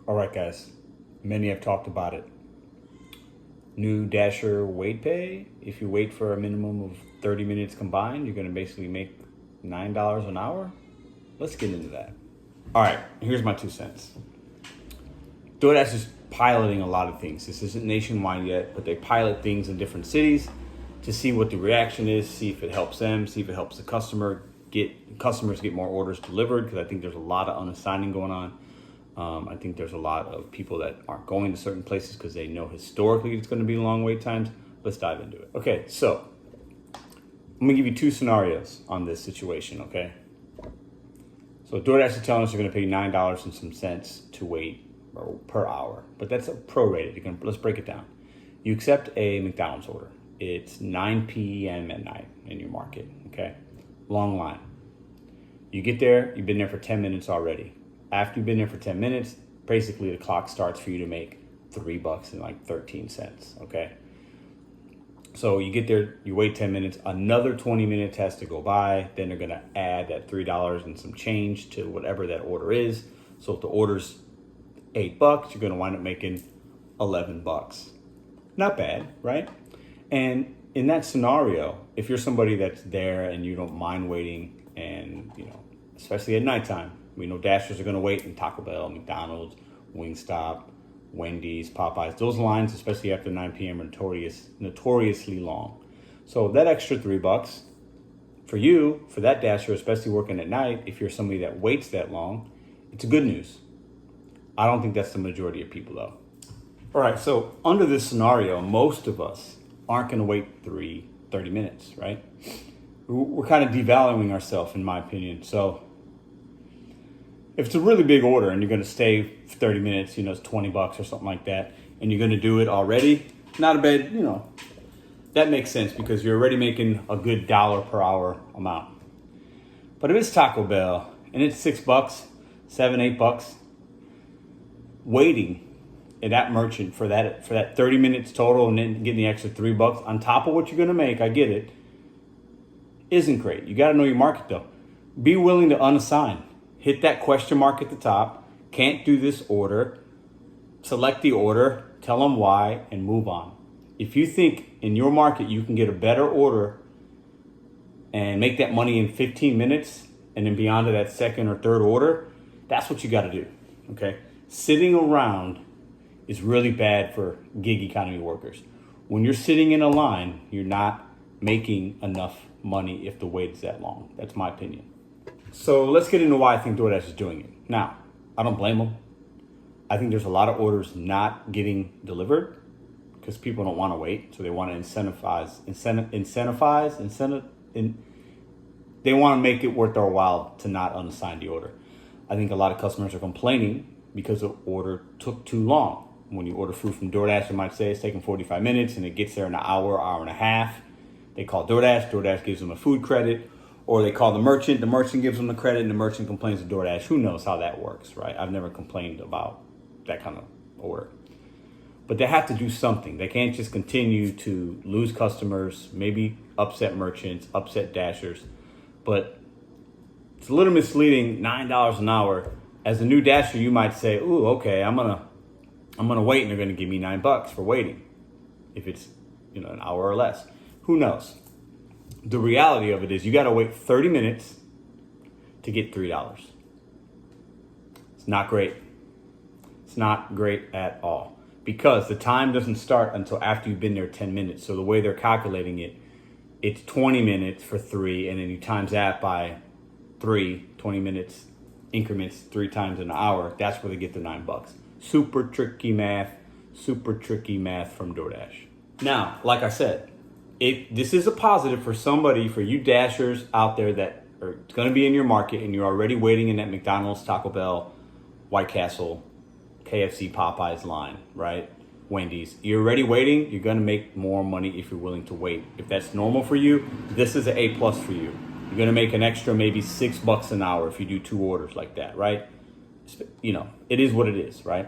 All right, guys. Many have talked about it. New Dasher wait pay. If you wait for a minimum of 30 minutes combined, you're going to basically make $9 an hour. Let's get into that. All right, here's my 2 cents. DoorDash is piloting a lot of things. This isn't nationwide yet, but they pilot things in different cities to see what the reaction is, see if it helps them, see if it helps the customers get more orders delivered, because I think there's a lot of unassigning going on. I think there's a lot of people that aren't going to certain places because they know historically it's going to be long wait times. Let's dive into it. Okay, so I'm going to give you two scenarios on this situation, okay? So DoorDash is telling us they're going to pay $9 and some cents to wait per hour, but that's prorated. Let's break it down. You accept a McDonald's order. It's 9 p.m. at night in your market, okay? Long line. You get there, you've been there for 10 minutes already. After you've been there for 10 minutes, basically the clock starts for you to make $3 and like 13 cents, okay? So you get there, you wait 10 minutes, another 20 minutes has to go by, then they're gonna add that $3 and some change to whatever that order is. So if the order's $8, you're gonna wind up making $11. Not bad, right? And in that scenario, if you're somebody that's there and you don't mind waiting, and especially at nighttime, we know Dashers are gonna wait in Taco Bell, McDonald's, Wingstop, Wendy's, Popeyes. Those lines, especially after 9 p.m., are notoriously long. So that extra $3 for you, for that Dasher, especially working at night, if you're somebody that waits that long, it's good news. I don't think that's the majority of people, though. All right, so under this scenario, most of us aren't going to wait 30 minutes, right? We're kind of devaluing ourselves, in my opinion. So if it's a really big order and you're going to stay for 30 minutes, it's $20 or something like that, and you're going to do it already, not a bad, that makes sense because you're already making a good $1 per hour amount. But if it's Taco Bell and it's $6, $7, $8, waiting at that merchant for that 30 minutes total and then getting the extra $3 on top of what you're going to make, I get it, isn't great. You got to know your market though. Be willing to unassign. Hit that question mark at the top. Can't do this order. Select the order, tell them why, and move on. If you think in your market you can get a better order and make that money in 15 minutes and then beyond to that second or third order, that's what you got to do, okay? Sitting around is really bad for gig economy workers. When you're sitting in a line, you're not making enough money if the wait is that long. That's my opinion. So let's get into why I think DoorDash is doing it. Now, I don't blame them. I think there's a lot of orders not getting delivered because people don't want to wait. So they want to they want to make it worth their while to not unassign the order. I think a lot of customers are complaining because the order took too long. When you order food from DoorDash, it might say it's taking 45 minutes and it gets there in an hour and a half. They call DoorDash gives them a food credit, or they call the merchant gives them the credit, and the merchant complains to DoorDash. Who knows how that works, right? I've never complained about that kind of order. But they have to do something. They can't just continue to lose customers, maybe upset merchants, upset Dashers. But it's a little misleading, $9 an hour. As a new Dasher, you might say, ooh, okay, I'm gonna wait and they're gonna give me $9 for waiting. If it's an hour or less. Who knows? The reality of it is you got to wait 30 minutes to get $3. It's not great. It's not great at all because the time doesn't start until after you've been there 10 minutes. So the way they're calculating it, it's 20 minutes for 3, and then you times that by 20 minutes increments 3 times an hour. That's where they get the $9. Super tricky math from DoorDash. Now, like I said, this is a positive for you Dashers out there that are going to be in your market and you're already waiting in that McDonald's, Taco Bell, White Castle, KFC, Popeyes line, right? Wendy's. You're already waiting. You're going to make more money if you're willing to wait. If that's normal for you, this is an A+ for you. You're going to make an extra maybe $6 an hour if you do 2 orders like that, right? It is what it is, right?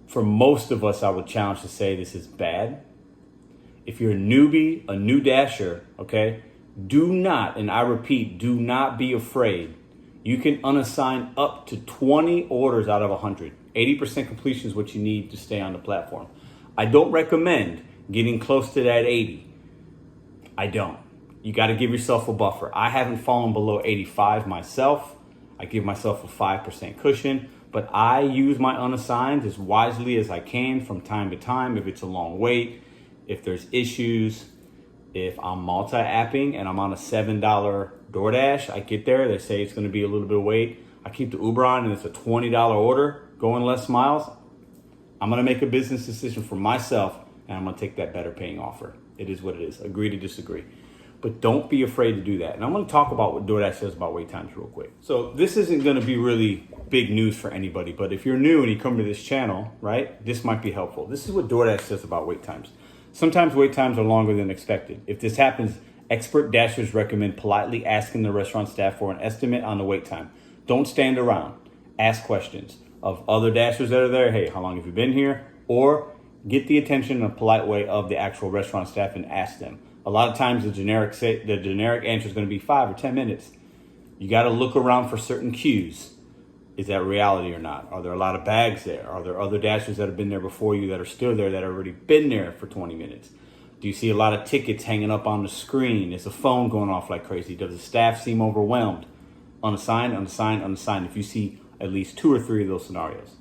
For most of us, I would challenge to say this is bad. If you're a newbie, a new Dasher, okay, do not, and I repeat, do not be afraid You can unassign up to 20 orders out of 100. 80% completion is what you need to stay on the platform. I don't recommend getting close to that 80. I don't. You got to give yourself a buffer. I haven't fallen below 85 myself. I give myself a 5% cushion, but I use my unassigns as wisely as I can from time to time. If it's a long wait, if there's issues, if I'm multi-apping and I'm on a $7 DoorDash, I get there, they say it's going to be a little bit of wait. I keep the Uber on and it's a $20 order, going less miles. I'm going to make a business decision for myself and I'm going to take that better paying offer. It is what it is. Agree to disagree. But don't be afraid to do that. And I'm going to talk about what DoorDash says about wait times real quick. So this isn't going to be really big news for anybody, but if you're new and you come to this channel, right, this might be helpful. This is what DoorDash says about wait times. Sometimes wait times are longer than expected. If this happens, expert dashers recommend politely asking the restaurant staff for an estimate on the wait time. Don't stand around. Ask questions of other dashers that are there. Hey, how long have you been here? Or get the attention in a polite way of the actual restaurant staff and ask them. A lot of times the generic answer is going to be 5 or 10 minutes. You got to look around for certain cues. Is that reality or not? Are there a lot of bags there? Are there other dashers that have been there before you that are still there that have already been there for 20 minutes? Do you see a lot of tickets hanging up on the screen? Is the phone going off like crazy? Does the staff seem overwhelmed? Unassign, unassign, unassign. If you see at least 2 or 3 of those scenarios.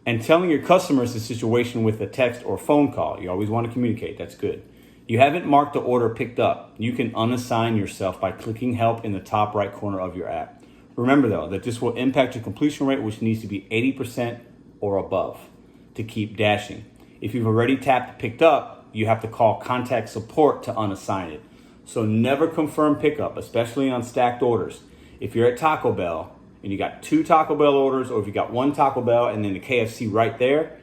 And telling your customers the situation with a text or phone call. You always want to communicate. That's good. You haven't marked the order picked up. You can unassign yourself by clicking help in the top right corner of your app. Remember though, that this will impact your completion rate, which needs to be 80% or above to keep dashing. If you've already tapped picked up, you have to call contact support to unassign it. So never confirm pickup, especially on stacked orders. If you're at Taco Bell and you got 2 Taco Bell orders, or if you got 1 Taco Bell and then the KFC right there,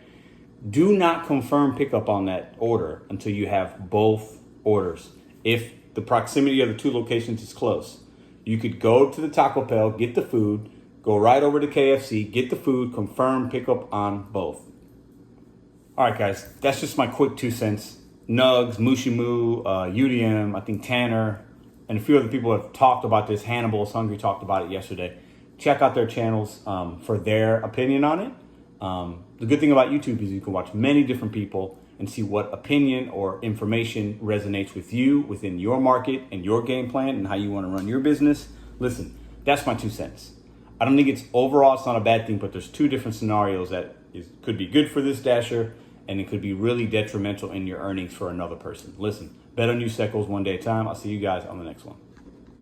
do not confirm pickup on that order until you have both orders. If the proximity of the 2 locations is close, you could go to the Taco Bell, get the food, go right over to KFC, get the food, confirm pickup on both. All right, guys, that's just my quick 2 cents. Nugs, Mushimu, UDM, I think Tanner, and a few other people have talked about this. Hannibal's Hungry talked about it yesterday. Check out their channels for their opinion on it. The good thing about YouTube is you can watch many different people and see what opinion or information resonates with you within your market and your game plan and how you want to run your business. Listen, that's my 2 cents. I don't think it's overall, it's not a bad thing, but there's 2 different scenarios that could be good for this dasher and it could be really detrimental in your earnings for another person. Listen, bet on you, Seckles, one day at a time. I'll see you guys on the next one.